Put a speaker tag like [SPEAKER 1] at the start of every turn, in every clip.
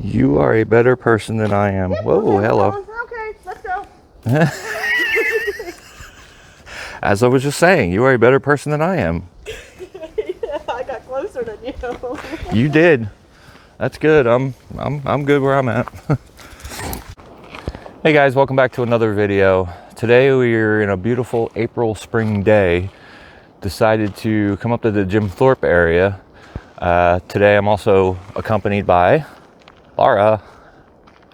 [SPEAKER 1] You are a better person than I am. Whoa, hello.
[SPEAKER 2] Okay, let's go.
[SPEAKER 1] As I was just saying, you are a better person than I am.
[SPEAKER 2] Yeah, I got closer than you.
[SPEAKER 1] You did. That's good. I'm good where I'm at. Hey guys, welcome back to another video. Today we are in a beautiful April spring day. Decided to come up to the Jim Thorpe area. Today I'm also accompanied by Laura.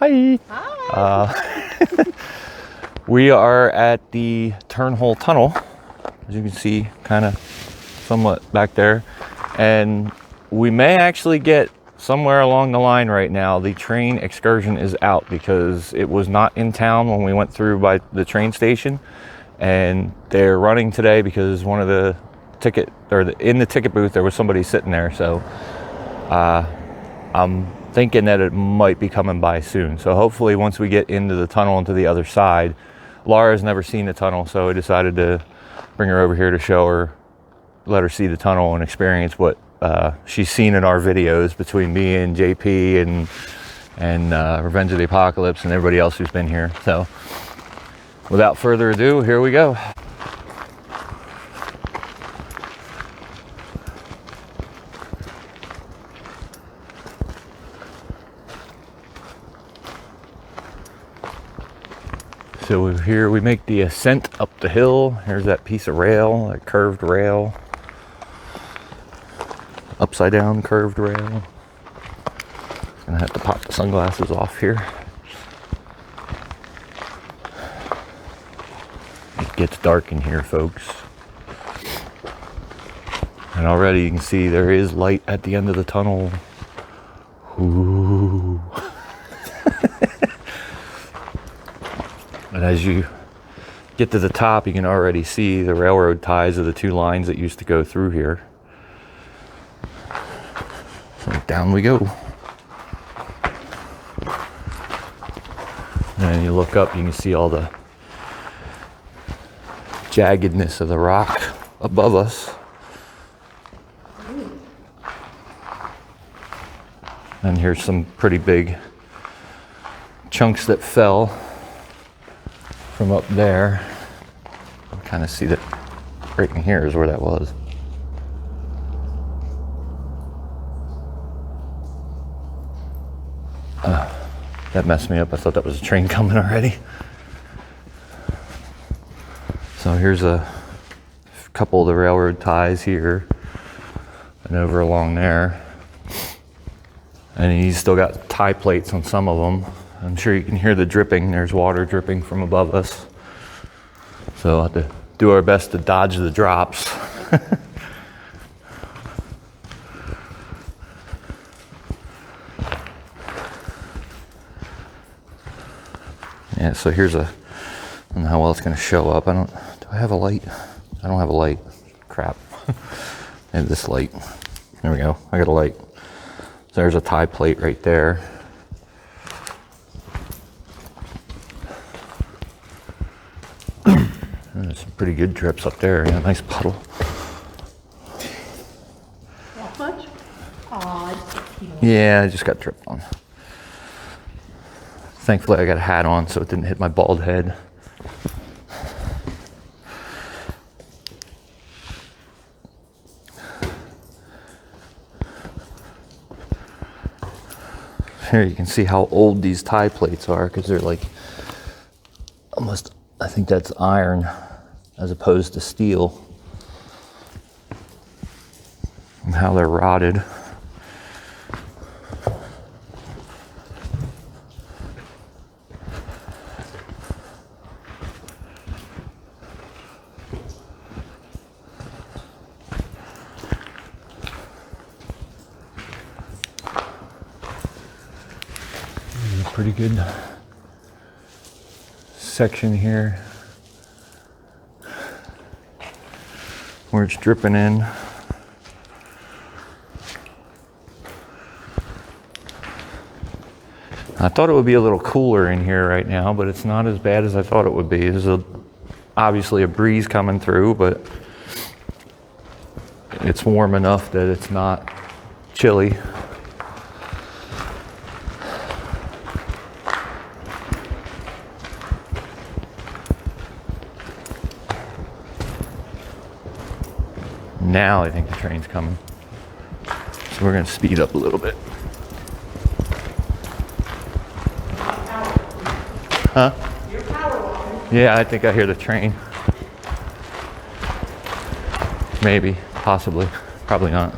[SPEAKER 1] Hi.
[SPEAKER 2] Hi.
[SPEAKER 1] We are at the Turnhole tunnel, as you can see, kind of somewhat back there. And we may actually get somewhere along the line right now. The train excursion is out because it was not in town when we went through by the train station. And they're running today because one of the in the ticket booth, there was somebody sitting there. So I'm thinking that it might be coming by soon. So hopefully once we get into the tunnel and to the other side. Laura's never seen the tunnel, so I decided to bring her over here to show her, let her see the tunnel and experience what she's seen in our videos between me and JP and Revenge of the Apocalypse and everybody else who's been here. So without further ado, here we go. So here we make the ascent up the hill. Here's that piece of rail, that curved rail. Upside down curved rail. Gonna have to pop the sunglasses off here. It gets dark in here, folks. And already you can see there is light at the end of the tunnel. Ooh. And as you get to the top, you can already see the railroad ties of the two lines that used to go through here. So down we go. And you look up, you can see all the jaggedness of the rock above us. And here's some pretty big chunks that fell from up there. You can kind of see that right in here is where that was. That messed me up. I thought that was a train coming already. So here's a couple of the railroad ties here and over along there. And he's still got tie plates on some of them. I'm sure you can hear the dripping. There's water dripping from above us. So I'll have to do our best to dodge the drops. Yeah, so here's I don't know how well it's going to show up. Do I have a light? I don't have a light. Crap. And this light. There we go. I got a light. So there's a tie plate right there. There's some pretty good drips up there. Yeah, nice puddle.
[SPEAKER 2] Not much?
[SPEAKER 1] Yeah, I just got dripped on. Thankfully I got a hat on so it didn't hit my bald head. Here you can see how old these tie plates are because they're like almost, I think that's iron as opposed to steel. And how they're rotted. Pretty good section here where it's dripping in. I thought it would be a little cooler in here right now, but it's not as bad as I thought it would be. There's obviously a breeze coming through, but it's warm enough that it's not chilly. Now I think the train's coming. So we're gonna speed up a little bit. Huh?
[SPEAKER 2] You're power walking.
[SPEAKER 1] Yeah, I think I hear the train. Maybe, possibly, probably not.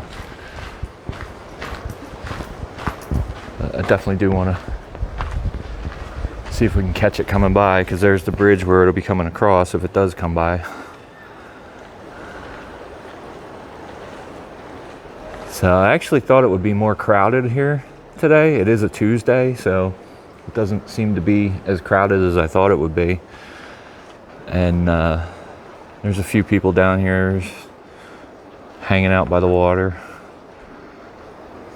[SPEAKER 1] But I definitely do want to see if we can catch it coming by, because there's the bridge where it'll be coming across if it does come by. So I actually thought it would be more crowded here today. It is a Tuesday, so it doesn't seem to be as crowded as I thought it would be. And there's a few people down here hanging out by the water.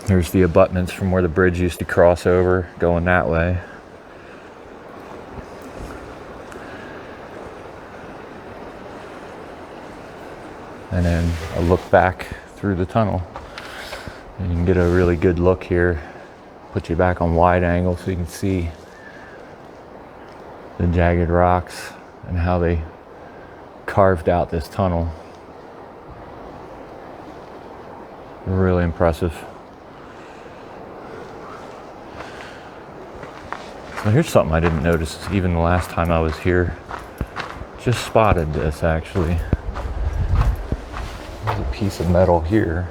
[SPEAKER 1] There's the abutments from where the bridge used to cross over, going that way. And then a look back through the tunnel. And you can get a really good look here. Put you back on wide angle so you can see the jagged rocks and how they carved out this tunnel. Really impressive. So here's something I didn't notice even the last time I was here. Just spotted this actually. There's a piece of metal here.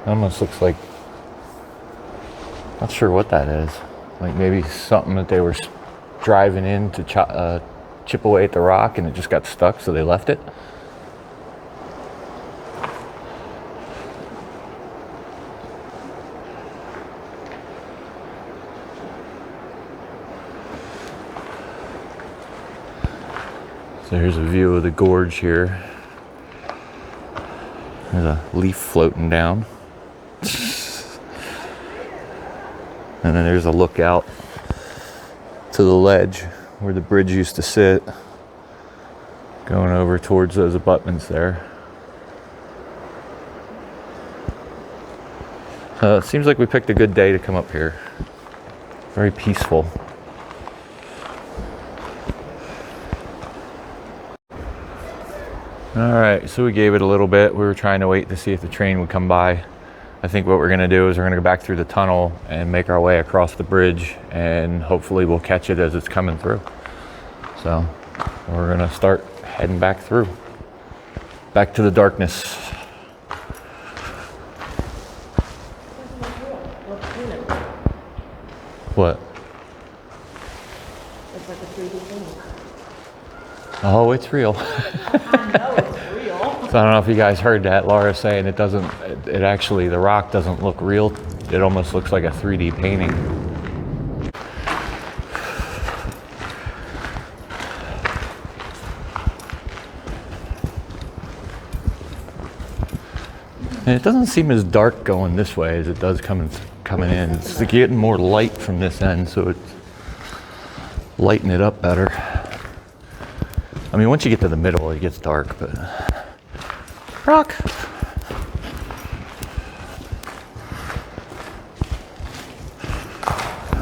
[SPEAKER 1] It almost looks like, not sure what that is. Like maybe something that they were driving in to chip away at the rock and it just got stuck, so they left it. So here's a view of the gorge here. There's a leaf floating down. And then there's a lookout to the ledge where the bridge used to sit, going over towards those abutments there. It seems like we picked a good day to come up here. Very peaceful. All right, so we gave it a little bit. We were trying to wait to see if the train would come by. I think what we're gonna do is we're gonna go back through the tunnel and make our way across the bridge, and hopefully we'll catch it as it's coming through. So we're gonna start heading back through, back to the darkness. What?
[SPEAKER 2] It's like a 3D thing.
[SPEAKER 1] Oh, it's real.
[SPEAKER 2] I know it's real.
[SPEAKER 1] So I don't know if you guys heard that. Laura saying it doesn't, it actually, the rock doesn't look real. It almost looks like a 3D painting. And it doesn't seem as dark going this way as it does coming in. It's getting more light from this end, so it's lighting it up better. I mean, once you get to the middle, it gets dark, but... Rock!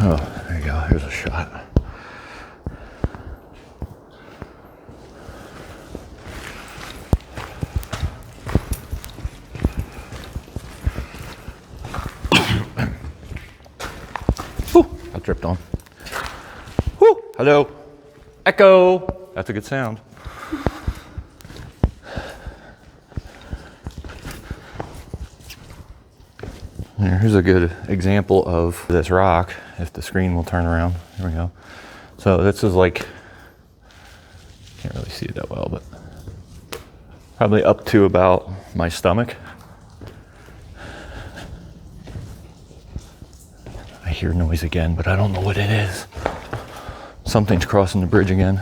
[SPEAKER 1] Oh, there you go. Here's a shot. Whew, I tripped on. Whew, hello. Echo. That's a good sound. Here's a good example of this rock, if the screen will turn around. Here we go. So this is like, can't really see it that well, but probably up to about my stomach. I hear noise again, but I don't know what it is. Something's crossing the bridge again.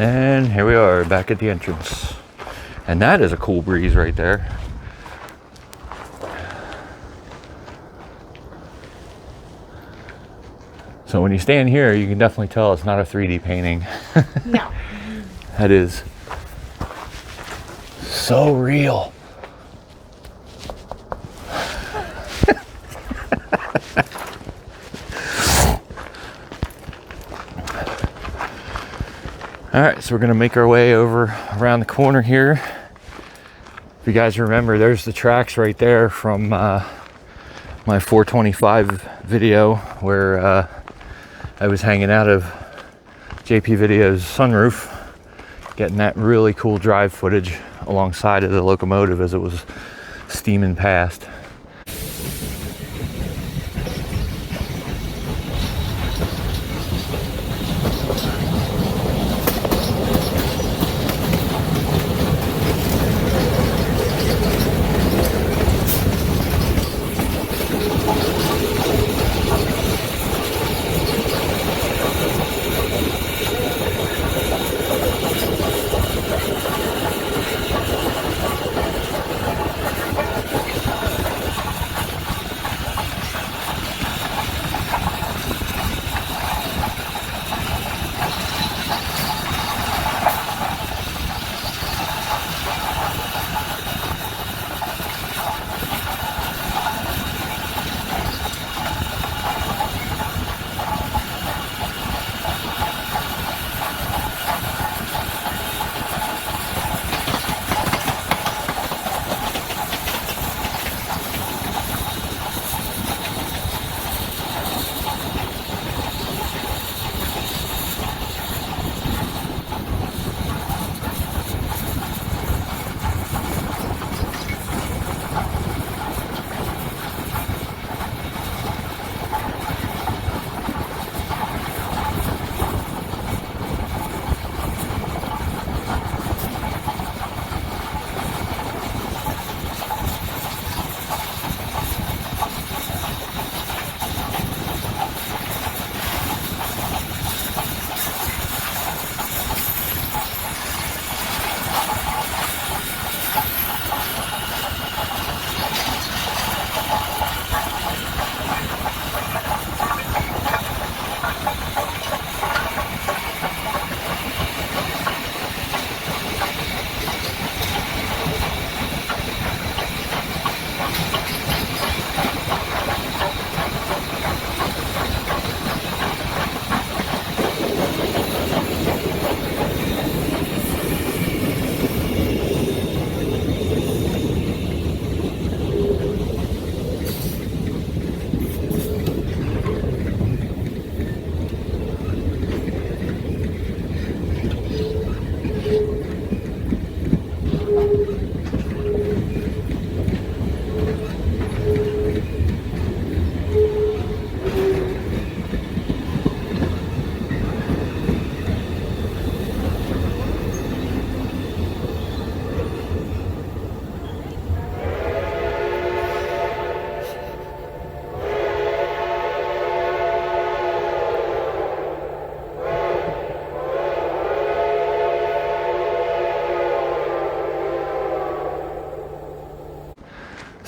[SPEAKER 1] And here we are back at the entrance. And that is a cool breeze right there. So when you stand here, you can definitely tell it's not a 3D painting.
[SPEAKER 2] No.
[SPEAKER 1] That is so real. All right, so we're gonna make our way over around the corner here. If you guys remember, there's the tracks right there from my 425 video where I was hanging out of JP Video's sunroof, getting that really cool drive footage alongside of the locomotive as it was steaming past.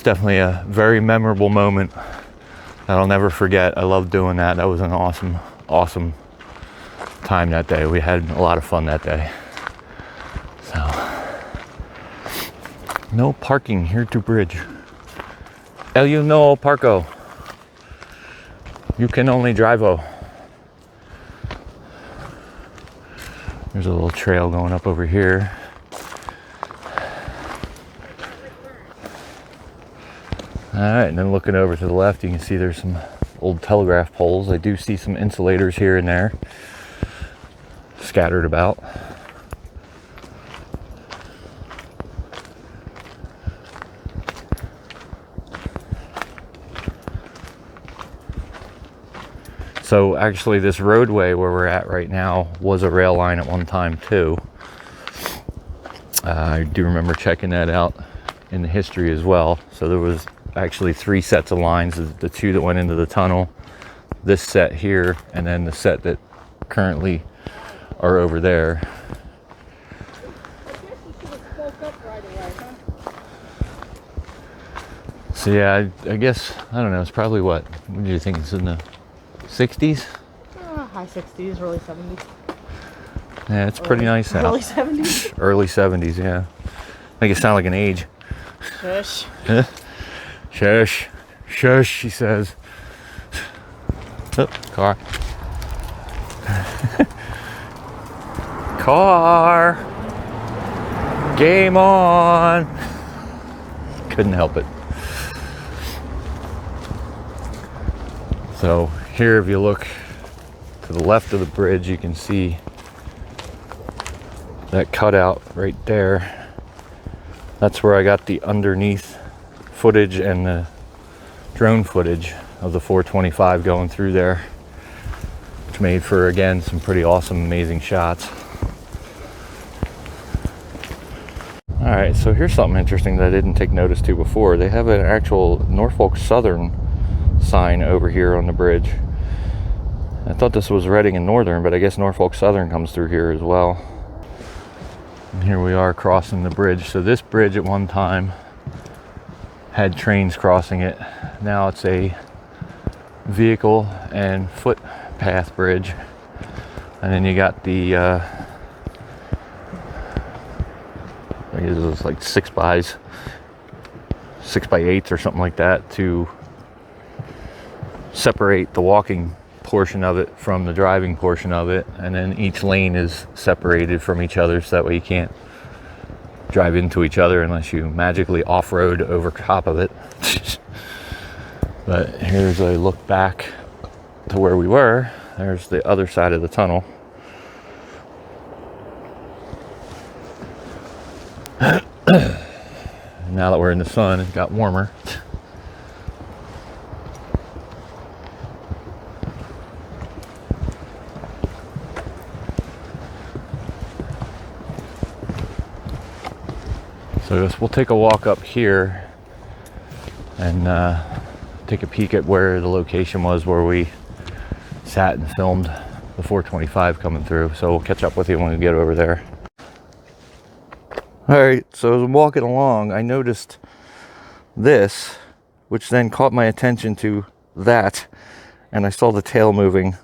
[SPEAKER 1] Definitely a very memorable moment that I'll never forget. I love doing that. That was an awesome time that day. We had a lot of fun that day. So, no parking here to bridge. You no parko. You can only drive-o. There's a little trail going up over here. All right, and then looking over to the left, you can see there's some old telegraph poles. I do see some insulators here and there scattered about. So actually this roadway where we're at right now was a rail line at one time too. I do remember checking that out in the history as well. So there was actually 3 sets of lines, the 2 that went into the tunnel, this set here, and then the set that currently are over there.
[SPEAKER 2] up right away, huh?
[SPEAKER 1] So yeah, I guess, I don't know, it's probably what do you think, it's in the 60s?
[SPEAKER 2] High 60s, early 70s.
[SPEAKER 1] Yeah, it's pretty nice out.
[SPEAKER 2] Early 70s?
[SPEAKER 1] Early 70s, yeah. Make it sound like an age.
[SPEAKER 2] Shush.
[SPEAKER 1] Shush. Shush, she says. Oh, car. Car. Game on. Couldn't help it. So here, if you look to the left of the bridge, you can see that cutout right there. That's where I got the underneath footage and the drone footage of the 425 going through there, which made for, again, some pretty awesome, amazing shots. All right, so here's something interesting that I didn't take notice to before. They have an actual Norfolk Southern sign over here on the bridge. I thought this was Reading and Northern, but I guess Norfolk Southern comes through here as well. And here we are crossing the bridge. So this bridge at one time had trains crossing it. Now it's a vehicle and footpath bridge. And then you got the I guess it was like 6x8s or something like that to separate the walking portion of it from the driving portion of it, and then each lane is separated from each other, so that way you can't drive into each other unless you magically off-road over top of it. But here's a look back to where we were. There's the other side of the tunnel. Now that we're in the sun, it got warmer. So I guess we'll take a walk up here and take a peek at where the location was where we sat and filmed the 425 coming through. So we'll catch up with you when we get over there. All right, so as I'm walking along, I noticed this, which then caught my attention to that, and I saw the tail moving.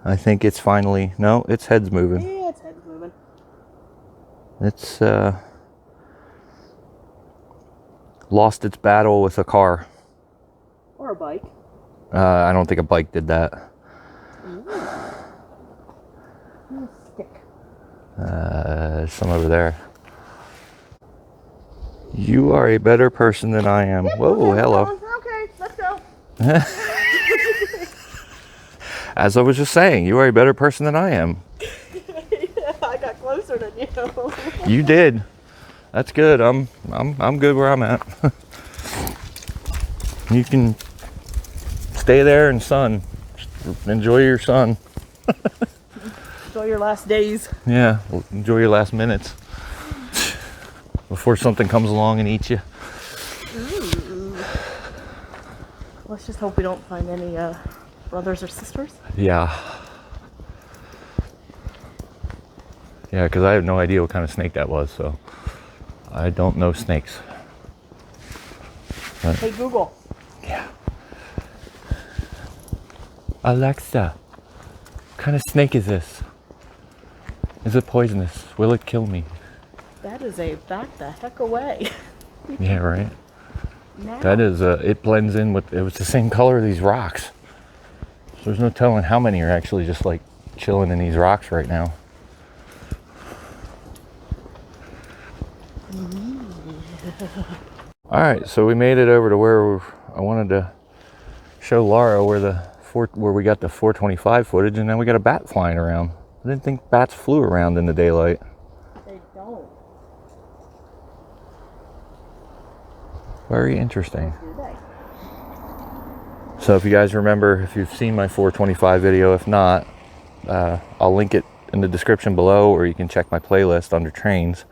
[SPEAKER 1] I think it's finally, no, its head's moving.
[SPEAKER 2] Yeah, its head's moving.
[SPEAKER 1] It's lost its battle with a car.
[SPEAKER 2] Or a bike.
[SPEAKER 1] I don't think a bike did that.
[SPEAKER 2] A stick.
[SPEAKER 1] There's some over there. You are a better person than I am. Whoa, hello.
[SPEAKER 2] Okay, let's go.
[SPEAKER 1] As I was just saying, you are a better person than I am.
[SPEAKER 2] Yeah, I got closer than you.
[SPEAKER 1] You did. That's good. I'm good where I'm at. You can stay there in sun. Just enjoy your sun.
[SPEAKER 2] Enjoy your last days.
[SPEAKER 1] Yeah, enjoy your last minutes before something comes along and eats you.
[SPEAKER 2] Ooh. Let's just hope we don't find any brothers or sisters.
[SPEAKER 1] Yeah. Yeah, because I have no idea what kind of snake that was, so I don't know snakes. But,
[SPEAKER 2] Hey Google.
[SPEAKER 1] yeah. Alexa, what kind of snake is this? Is it poisonous? Will it kill me?
[SPEAKER 2] That is a back the heck away.
[SPEAKER 1] Yeah, right.
[SPEAKER 2] Now.
[SPEAKER 1] That is, it blends in with, it was the same color of these rocks. So there's no telling how many are actually just like chilling in these rocks right now. All right, so we made it over to where I wanted to show Laura where we got the 425 footage, and then we got a bat flying around. I didn't think bats flew around in the daylight.
[SPEAKER 2] They don't.
[SPEAKER 1] Very interesting.
[SPEAKER 2] Do they?
[SPEAKER 1] So if you guys remember, if you've seen my 425 video, if not, I'll link it in the description below, or you can check my playlist under trains.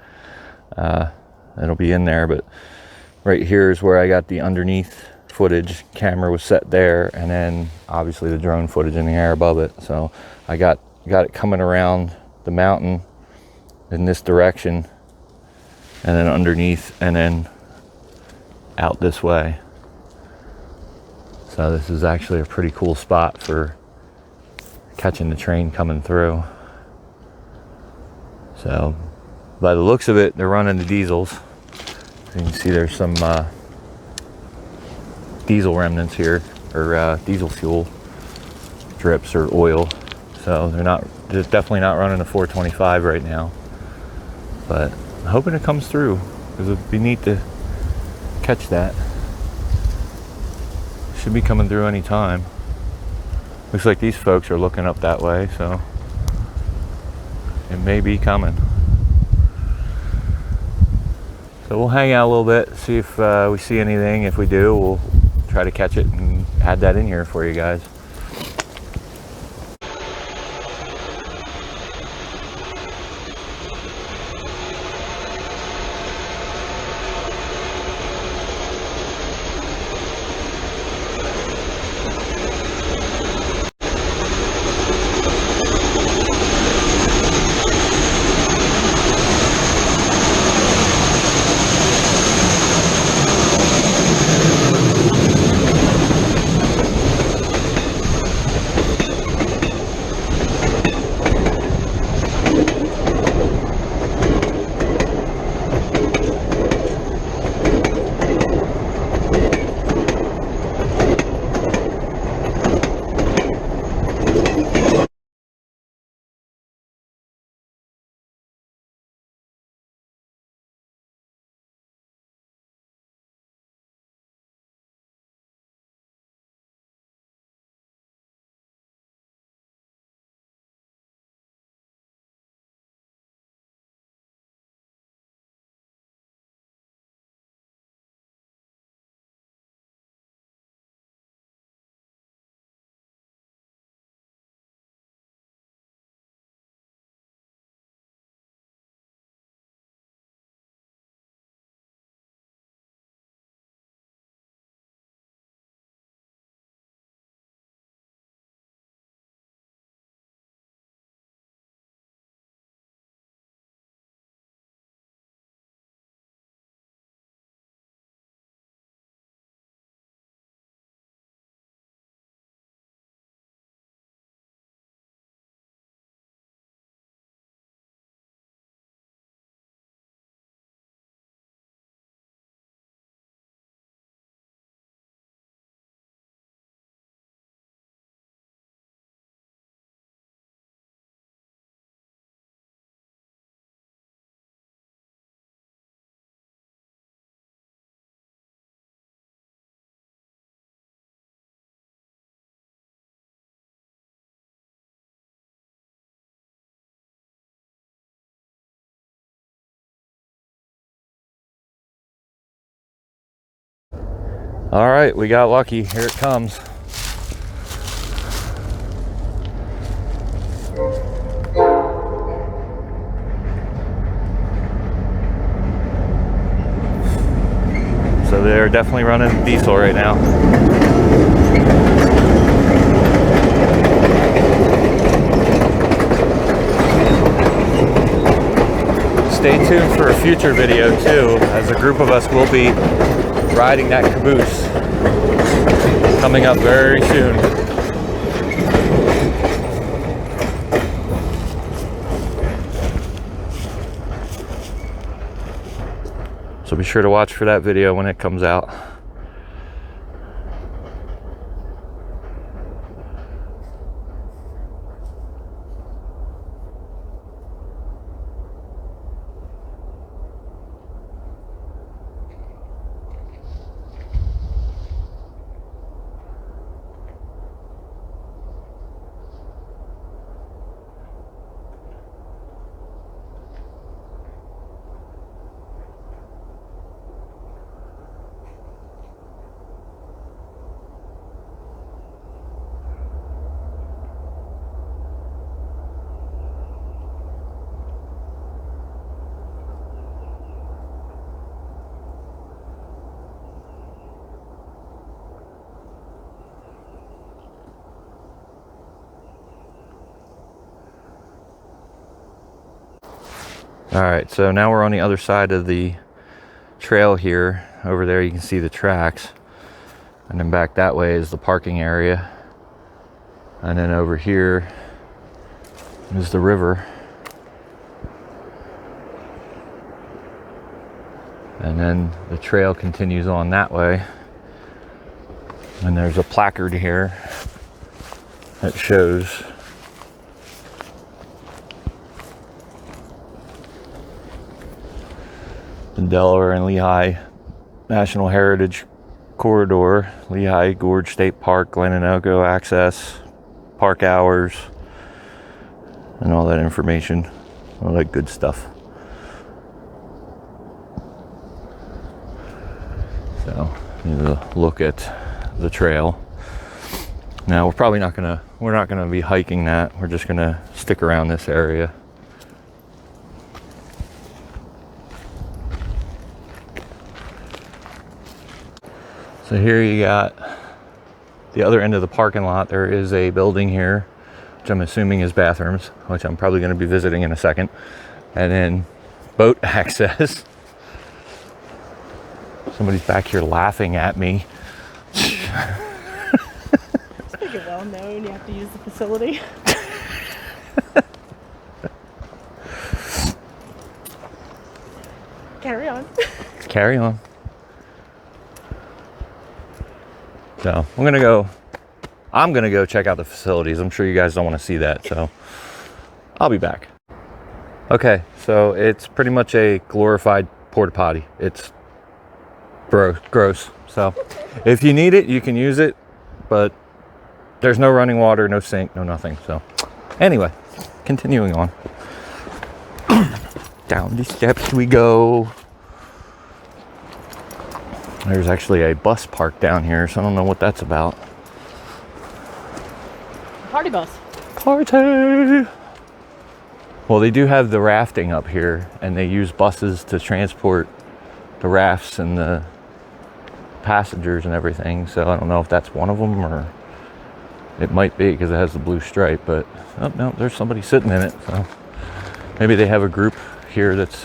[SPEAKER 1] It'll be in there, but right here is where I got the underneath footage. Camera was set there, and then obviously the drone footage in the air above it. So I got it coming around the mountain in this direction, and then underneath, and then out this way. So this is actually a pretty cool spot for catching the train coming through. So by the looks of it, they're running the diesels. You can see there's some diesel remnants here, or diesel fuel drips or oil. So they're definitely not running a 425 right now. But I'm hoping it comes through, because it'd be neat to catch that. Should be coming through any time. Looks like these folks are looking up that way, so it may be coming. So we'll hang out a little bit, see if we see anything. If we do, we'll try to catch it and add that in here for you guys. All right, we got lucky. Here it comes. So they're definitely running diesel right now. Stay tuned for a future video too, as a group of us will be riding that caboose coming up very soon. So be sure to watch for that video when it comes out. All right, so now we're on the other side of the trail here. Over there you can see the tracks. And then back that way is the parking area. And then over here is the river. And then the trail continues on that way. And there's a placard here that shows the Delaware and Lehigh National Heritage Corridor, Lehigh, Gorge State Park, Glenanogo access, park hours, and all that information, all that good stuff. So, need to look at the trail. Now we're not gonna be hiking that. We're just gonna stick around this area. So here you got the other end of the parking lot. There is a building here, which I'm assuming is bathrooms, which I'm probably gonna be visiting in a second. And then boat access. Somebody's back here laughing at me.
[SPEAKER 2] Just make it well known you have to use the facility. Carry on.
[SPEAKER 1] Carry on. So I'm gonna go check out the facilities. I'm sure you guys don't want to see that, so I'll be back. Okay, so it's pretty much a glorified porta potty. It's gross. So if you need it, you can use it, but there's no running water, no sink, no nothing. So anyway, continuing on. Down the steps we go. There's actually a bus park down here, so I don't know what that's about.
[SPEAKER 2] Party bus.
[SPEAKER 1] Party! Well, they do have the rafting up here, and they use buses to transport the rafts and the passengers and everything. So I don't know if that's one of them, or it might be because it has the blue stripe. But oh no, there's somebody sitting in it. So maybe they have a group here that's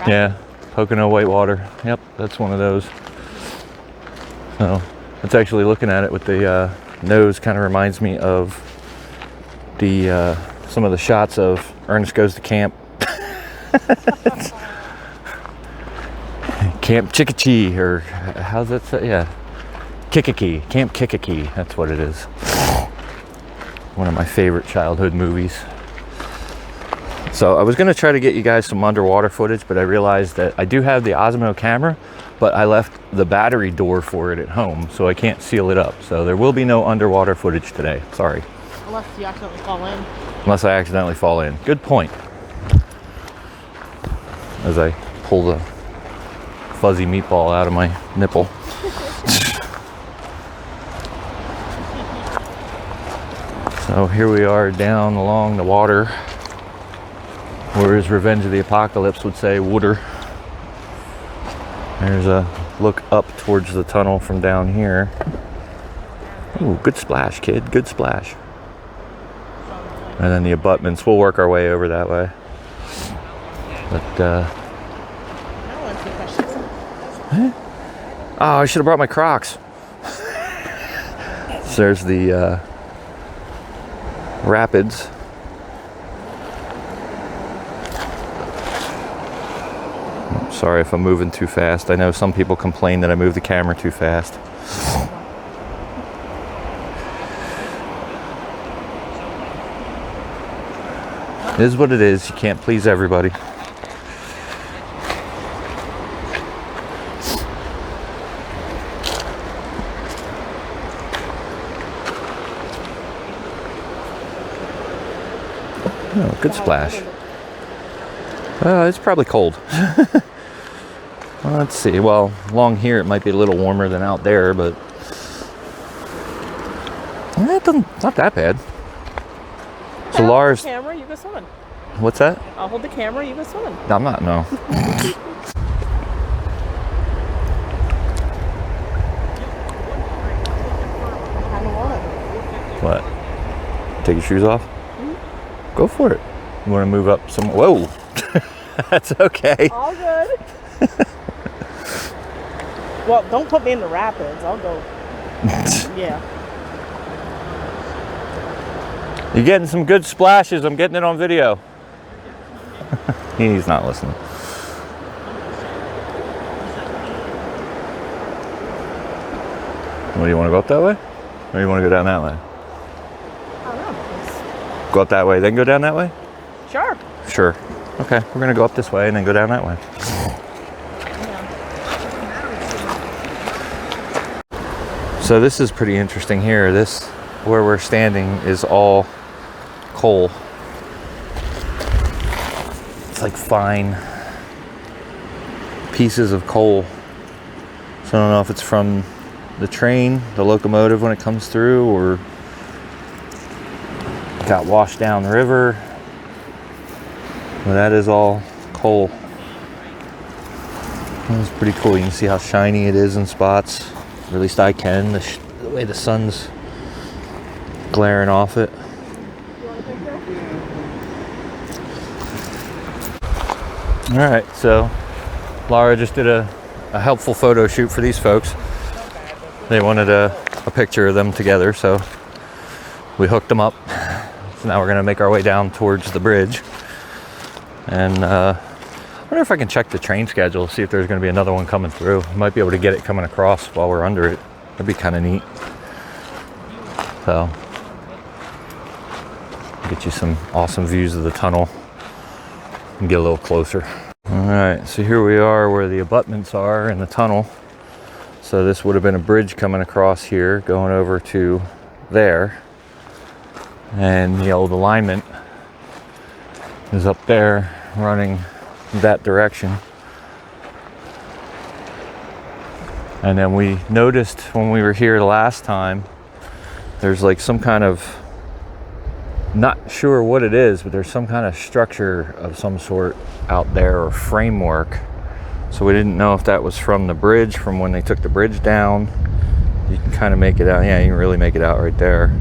[SPEAKER 1] yeah, Pocono Whitewater. Yep, that's one of those. So it's actually looking at it with the nose kind of reminds me of the some of the shots of Ernest Goes to Camp. Camp Chickachee, or how's that say? Yeah, Kikaki, Camp Kikaki, that's what it is. One of my favorite childhood movies. So I was gonna try to get you guys some underwater footage, but I realized that I do have the Osmo camera, but I left the battery door for it at home, so I can't seal it up. So there will be no underwater footage today, sorry.
[SPEAKER 2] Unless you accidentally fall in.
[SPEAKER 1] Unless I accidentally fall in. Good point. As I pull the fuzzy meatball out of my nipple. So here we are down along the water, or as Revenge of the Apocalypse would say, water. There's a look up towards the tunnel from down here. Ooh, good splash, kid, good splash. And then the abutments, we'll work our way over that way. But oh, I should have brought my Crocs. So there's the rapids. Sorry if I'm moving too fast. I know some people complain that I move the camera too fast. It is what it is. You can't please everybody. Oh, good splash. It's probably cold. Well, let's see. Well, along here it might be a little warmer than out there, but it's not that bad. So Lars,
[SPEAKER 2] I'll hold the camera, you go swimming.
[SPEAKER 1] What's that?
[SPEAKER 2] I'll hold the camera, you go swimming.
[SPEAKER 1] No, I'm not. No. What? Take your shoes off? Mm-hmm. Go for it. You want to move up some? Whoa, that's okay.
[SPEAKER 2] All good. Well, don't put me in the rapids. I'll go. Yeah.
[SPEAKER 1] You're getting some good splashes. I'm getting it on video. He's not listening. What, do you want to go up that way? Or do you want to go down that way?
[SPEAKER 2] I don't know.
[SPEAKER 1] Go up that way, then go down that way?
[SPEAKER 2] Sure.
[SPEAKER 1] Sure. Okay, we're gonna go up this way and then go down that way. So this is pretty interesting here. This, where we're standing, is all coal. It's like fine pieces of coal. So I don't know if it's from the train, the locomotive when it comes through, or got washed down the river. But that is all coal. That's pretty cool. You can see how shiny it is in spots. Or at least I can. The way the sun's glaring off it. All right, so Laura just did a helpful photo shoot for these folks. They wanted a picture of them together, so we hooked them up. So now we're gonna make our way down towards the bridge. And I wonder if I can check the train schedule, see if there's gonna be another one coming through. Might be able to get it coming across while we're under it. That'd be kind of neat. So, get you some awesome views of the tunnel and get a little closer. All right, so here we are where the abutments are in the tunnel. So this would have been a bridge coming across here, going over to there. And the old alignment is up there, running that direction. And then we noticed when we were here the last time, there's like some kind of, not sure what it is, but there's some kind of structure of some sort out there, or framework. So we didn't know if that was from the bridge, from when they took the bridge down. You can kind of make it out. Yeah, you can really make it out right there.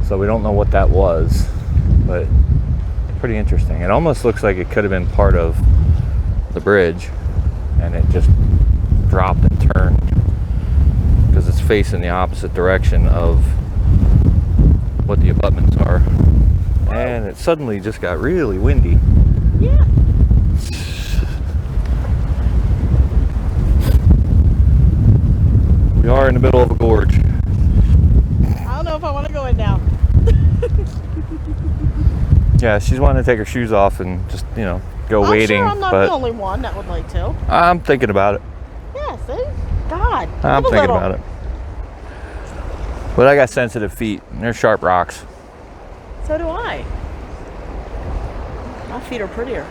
[SPEAKER 1] So we don't know what that was, but pretty interesting. It almost looks like it could have been part of the bridge, and it just dropped and turned because it's facing the opposite direction of what the abutments are. And it suddenly just got really windy.
[SPEAKER 2] Yeah.
[SPEAKER 1] We are in the middle of a gorge.
[SPEAKER 2] I don't know if I want to go in now.
[SPEAKER 1] Yeah, she's wanting to take her shoes off and just, you know, go wading.
[SPEAKER 2] Sure I'm not
[SPEAKER 1] but
[SPEAKER 2] the only one that would like to.
[SPEAKER 1] I'm thinking about it.
[SPEAKER 2] Yeah, see? God.
[SPEAKER 1] I'm thinking about it. But I got sensitive feet, and they're sharp rocks.
[SPEAKER 2] So do I. My feet are prettier.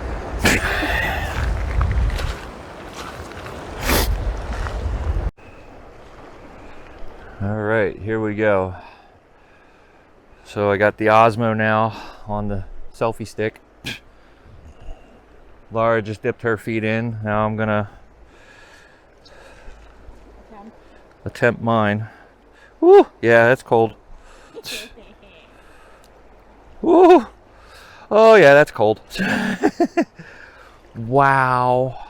[SPEAKER 1] All right, here we go. So I got the Osmo now on the selfie stick. Laura just dipped her feet in. Now I'm gonna attempt mine. Woo! Yeah, that's cold. Woo! Oh yeah, that's cold. Wow.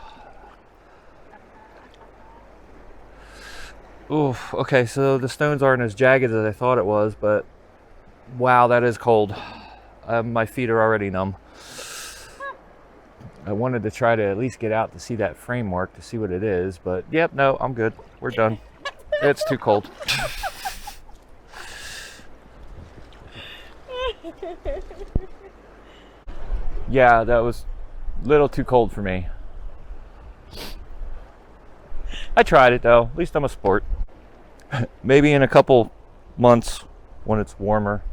[SPEAKER 1] Oof. Okay, so the stones aren't as jagged as I thought it was, but wow, that is cold. My feet are already numb. I wanted to try to at least get out to see that framework to see what it is, but yep, no, I'm good. We're done. It's too cold. Yeah, that was a little too cold for me. I tried it though. At least I'm a sport. Maybe in a couple months when it's warmer.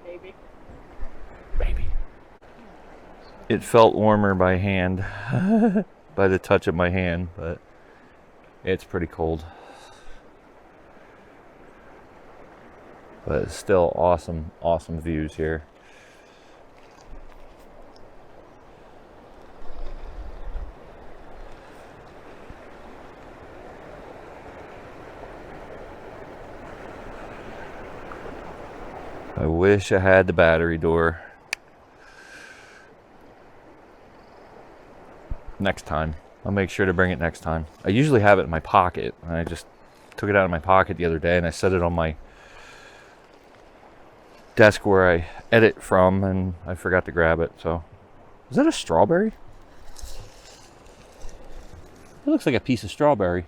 [SPEAKER 1] Maybe. It felt warmer by hand, by the touch of my hand, but it's pretty cold. But it's still awesome, awesome views here. I wish I had the battery door. Next time. I'll make sure to bring it next time. I usually have it in my pocket. And I just took it out of my pocket the other day and I set it on my desk where I edit from, and I forgot to grab it. So, is that a strawberry? It looks like a piece of strawberry.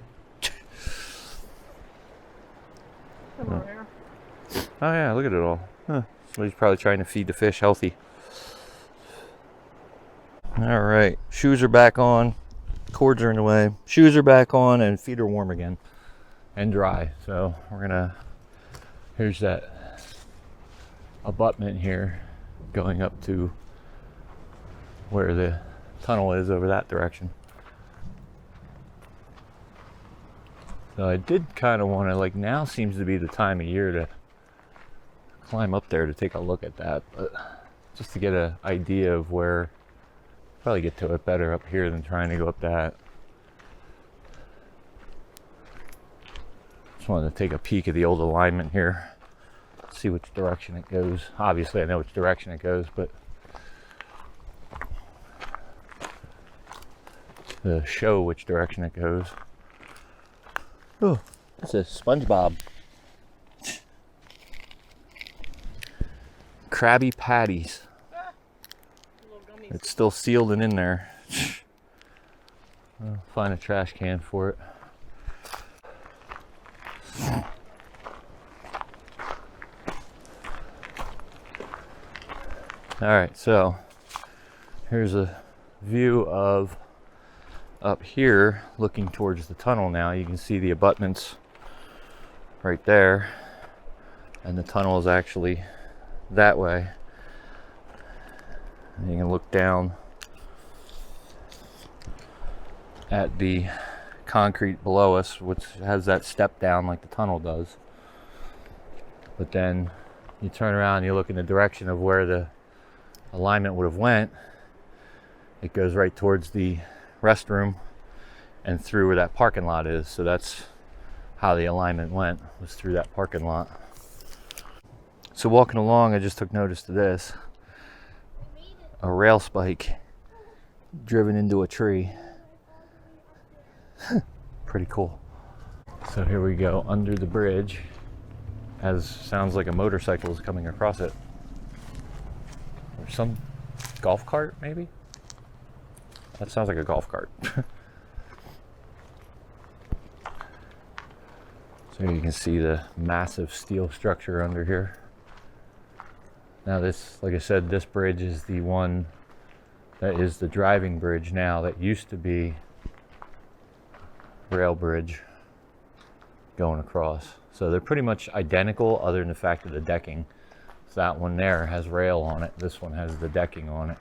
[SPEAKER 2] Come on here.
[SPEAKER 1] Oh yeah, look at it all. Huh. Somebody's probably trying to feed the fish healthy. All right, shoes are back on. Cords are in the way. Shoes are back on, and feet are warm again and dry. So we're gonna. Here's that abutment here, going up to where the tunnel is over that direction. So I did kind of want to, like, now seems to be the time of year to climb up there to take a look at that, but just to get an idea of where, probably get to it better up here than trying to go up that. Just wanted to take a peek at the old alignment here, see which direction it goes. Obviously I know which direction it goes, but to show which direction it goes. Oh, that's a SpongeBob. Krabby Patties. It's still sealed and in there. I'll find a trash can for it. Alright, so here's a view of up here looking towards the tunnel now. You can see the abutments right there, and the tunnel is actually that way. And you can look down at the concrete below us, which has that step down like the tunnel does. But then you turn around and you look in the direction of where the alignment would have went. It goes right towards the restroom and through where that parking lot is. So that's how the alignment went, was through that parking lot. So walking along, I just took notice of this. A rail spike driven into a tree. Pretty cool. So here we go under the bridge, as sounds like a motorcycle is coming across it. Or some golf cart, maybe? That sounds like a golf cart. So you can see the massive steel structure under here. Now this, like I said, this bridge is the one that is the driving bridge now. That used to be rail bridge going across. So they're pretty much identical other than the fact that the decking. So that one there has rail on it. This one has the decking on it.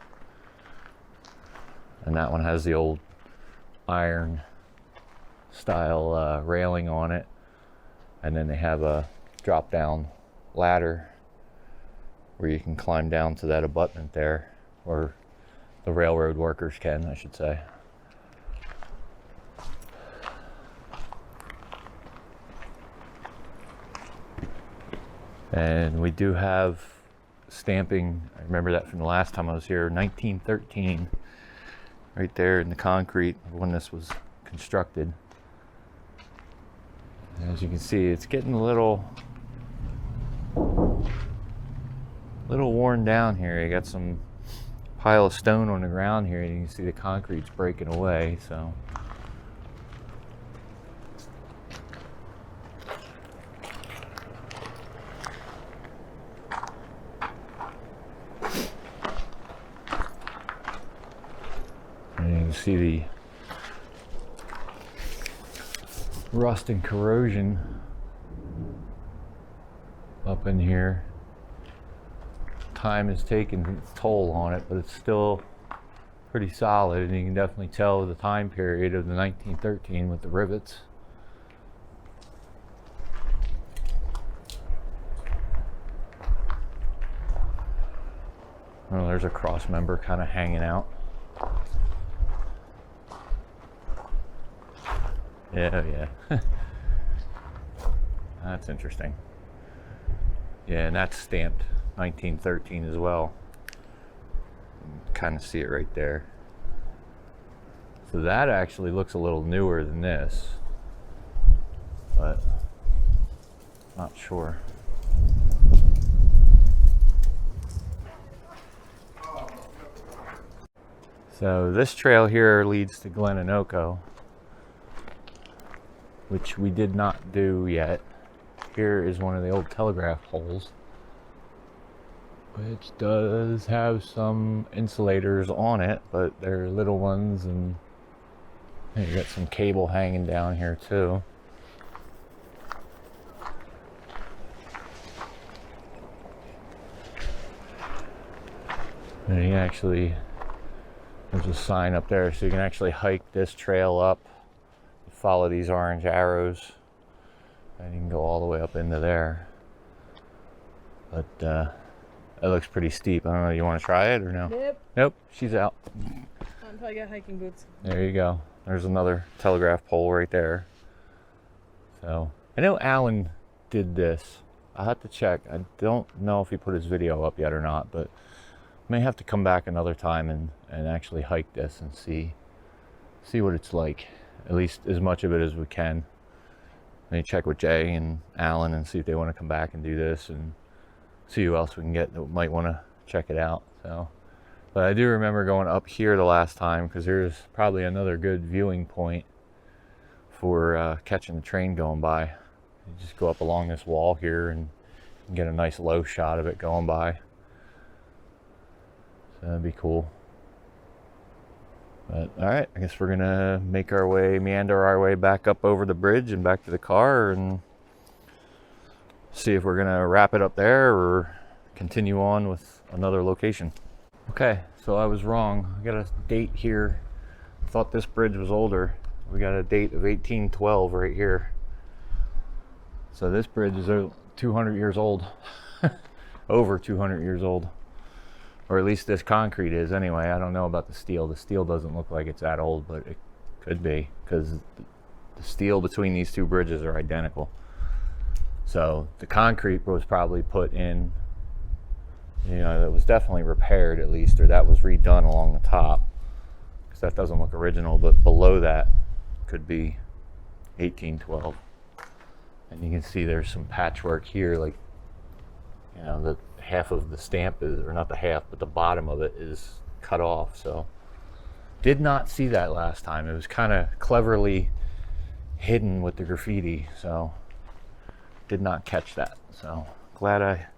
[SPEAKER 1] And that one has the old iron style railing on it. And then they have a drop down ladder where you can climb down to that abutment there, or the railroad workers can, I should say. And we do have stamping, I remember that from the last time I was here, 1913, right there in the concrete when this was constructed. And as you can see, it's getting a little worn down here. You got some pile of stone on the ground here, and you can see the concrete's breaking away. So and you can see the rust and corrosion up in here. Time has taken its toll on it, but it's still pretty solid, and you can definitely tell the time period of the 1913 with the rivets. Oh, there's a cross member kind of hanging out. Yeah. That's interesting. Yeah, and that's stamped 1913 as well. Kind of see it right there. So that actually looks a little newer than this, but not sure. So this trail here leads to Glenanoco, which we did not do yet. Here is one of the old telegraph poles, which does have some insulators on it, but they're little ones, and you got some cable hanging down here too. And you actually, there's a sign up there, so you can actually hike this trail up, follow these orange arrows, and you can go all the way up into there. But it looks pretty steep. I don't know, you want to try it or no?
[SPEAKER 2] Nope.
[SPEAKER 1] Nope, she's out.
[SPEAKER 2] Not until I get hiking boots.
[SPEAKER 1] There you go. There's another telegraph pole right there. So, I know Alan did this. I'll have to check. I don't know if he put his video up yet or not, but may have to come back another time and actually hike this and see what it's like. At least as much of it as we can. Maybe check with Jay and Alan and see if they want to come back and do this, and see who else we can get that might want to check it out. So, but I do remember going up here the last time, because there's probably another good viewing point for catching the train going by. You just go up along this wall here and get a nice low shot of it going by. So that'd be cool. But all right, I guess we're gonna meander our way back up over the bridge and back to the car, and see if we're gonna wrap it up there or continue on with another location. Okay, so I was wrong. I got a date here. I thought this bridge was older. We got a date of 1812 right here. So this bridge is 200 years old. Over 200 years old. Or at least this concrete is anyway. I don't know about the steel. The steel doesn't look like it's that old, but it could be, because the steel between these two bridges are identical. So the concrete was probably put in, you know, that was definitely repaired at least, or that was redone along the top, because that doesn't look original, but below that could be 1812. And you can see there's some patchwork here, like, you know, the half of the stamp is, or not the half, but the bottom of it is cut off. So did not see that last time. It was kind of cleverly hidden with the graffiti, so did not catch that. So glad I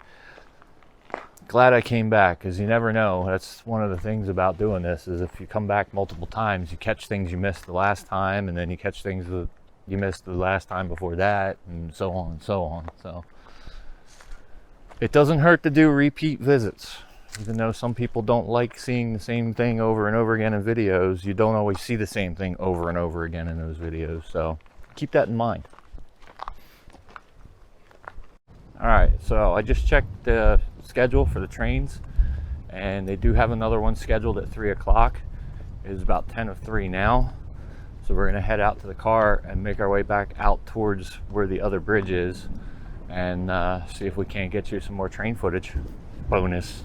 [SPEAKER 1] came back, because you never know. That's one of the things about doing this, is if you come back multiple times, you catch things you missed the last time, and then you catch things that you missed the last time before that, and so on and so on. So it doesn't hurt to do repeat visits. Even though some people don't like seeing the same thing over and over again in videos, you don't always see the same thing over and over again in those videos. So keep that in mind. All right, so I just checked the schedule for the trains, and they do have another one scheduled at 3 o'clock. It is about 10 of 3 now. So we're gonna head out to the car and make our way back out towards where the other bridge is, and see if we can't get you some more train footage. Bonus.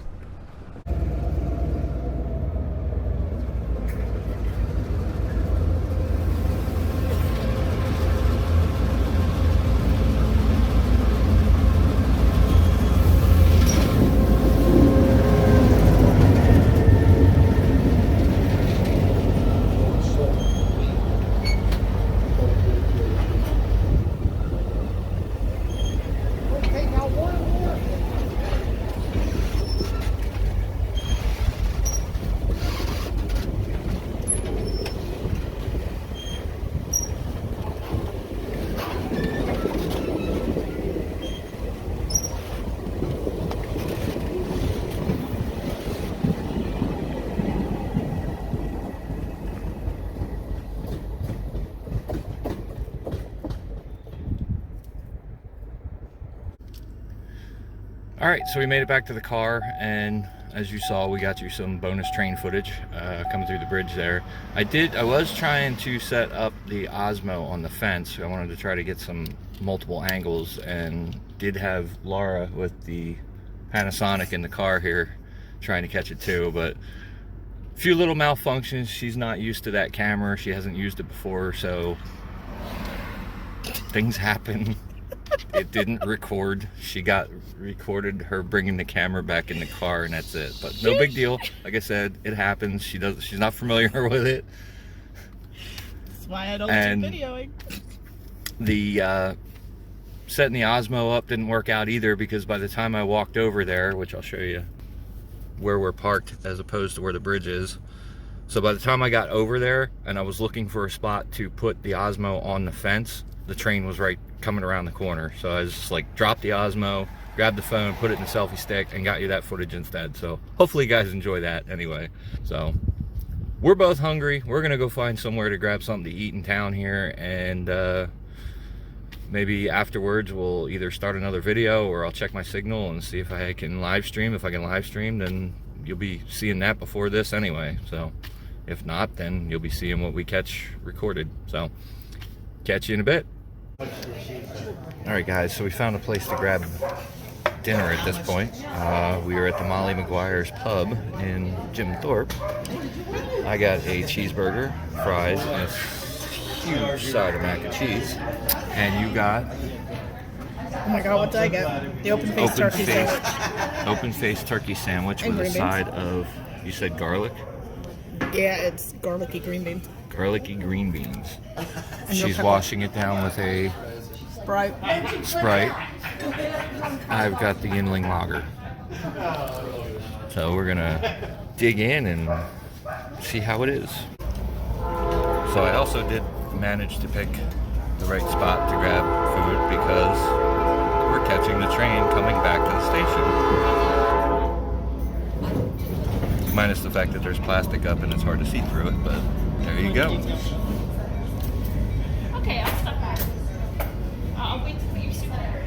[SPEAKER 1] All right, so we made it back to the car, and as you saw, we got you some bonus train footage coming through the bridge there. I was trying to set up the Osmo on the fence. I wanted to try to get some multiple angles, and did have Laura with the Panasonic in the car here trying to catch it too, but a few little malfunctions. She's not used to that camera. She hasn't used it before, so things happen. It didn't record. She got recorded her bringing the camera back in the car, and that's it. But no big deal. Like I said, it happens. She's not familiar with it.
[SPEAKER 2] That's why I don't keep videoing.
[SPEAKER 1] The setting the Osmo up didn't work out either, because by the time I walked over there, which I'll show you where we're parked as opposed to where the bridge is. So by the time I got over there and I was looking for a spot to put the Osmo on the fence, the train was right coming around the corner. So I was just like, dropped the Osmo, grabbed the phone, put it in the selfie stick, and got you that footage instead. So hopefully you guys enjoy that anyway. So we're both hungry. We're gonna go find somewhere to grab something to eat in town here, and maybe afterwards we'll either start another video, or I'll check my signal and see if I can live stream. If I can live stream, then you'll be seeing that before this anyway. So if not, then you'll be seeing what we catch recorded. So catch you in a bit. All right guys, so we found a place to grab dinner at this point. We were at the Mcguire's pub in Jim Thorpe. I got a cheeseburger, fries, and a huge side of mac and cheese. And you got...
[SPEAKER 2] Oh my god, what did I get? The open-faced turkey sandwich.
[SPEAKER 1] Open-faced turkey sandwich with a side of, you said garlic?
[SPEAKER 2] Yeah, it's garlicky green beans.
[SPEAKER 1] Garlicky green beans. She's washing it down with a Sprite. I've got the Yingling Lager. So we're gonna dig in and see how it is. So I also did manage to pick the right spot to grab food, because we're catching the train coming back to the station. Minus the fact that there's plastic up and it's hard to see through it, but there you go.
[SPEAKER 3] Okay, I'll stop back. I'll wait till you see that.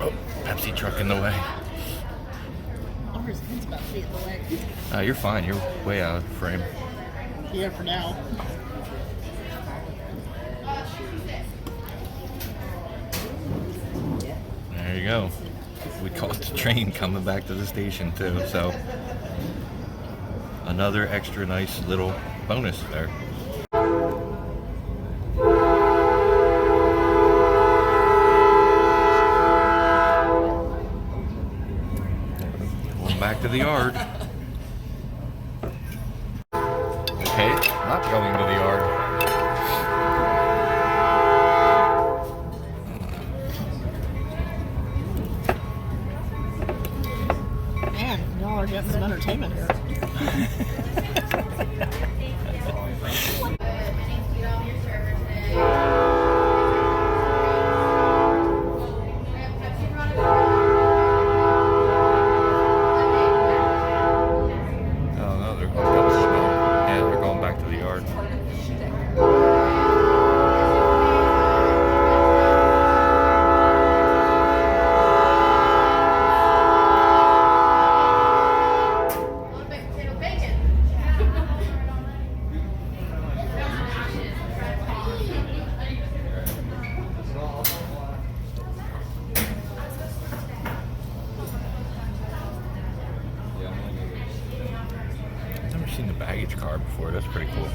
[SPEAKER 1] Oh, Pepsi truck in the way.
[SPEAKER 2] Ours is about to be in the way.
[SPEAKER 1] You're fine. You're way out of frame.
[SPEAKER 2] Yeah, for now.
[SPEAKER 1] There you go. We caught the train coming back to the station too, so another extra nice little bonus there. Going back to the yard. Okay, not going to the yard.
[SPEAKER 2] Man, y'all are getting some entertainment here.
[SPEAKER 1] I've never seen the baggage car before. That's pretty cool.